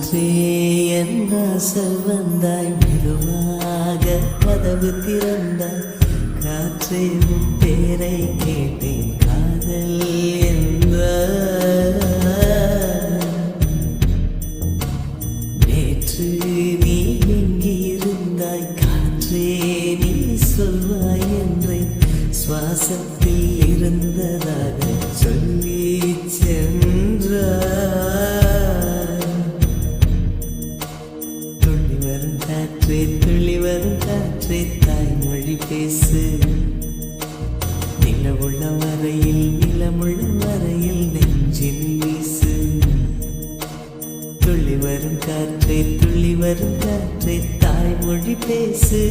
காற்றே என் வாசல் வந்தாய், மெதுவாக கதவு திறந்தாய். காற்றே உன் பேரை கேட்டேன், காதல் என்றாய். நேற்று நீ எங்கிருந்தாய், காற்றே நீ சொல்வாய் என்றேன். சுவாசத்தில் இருந்ததாக சொல்லி சென்றாய். துள்ளி வரும் காற்றே, துள்ளி வரும் காற்றே, தாய்மொழி பேசு. நிலவுள்ள வரையில், நிலமுள்ள வரையில் நெஞ்சில் வீசு. துள்ளி வரும் காற்றே, துள்ளி வரும் காற்றே, தாய்மொழி பேசு.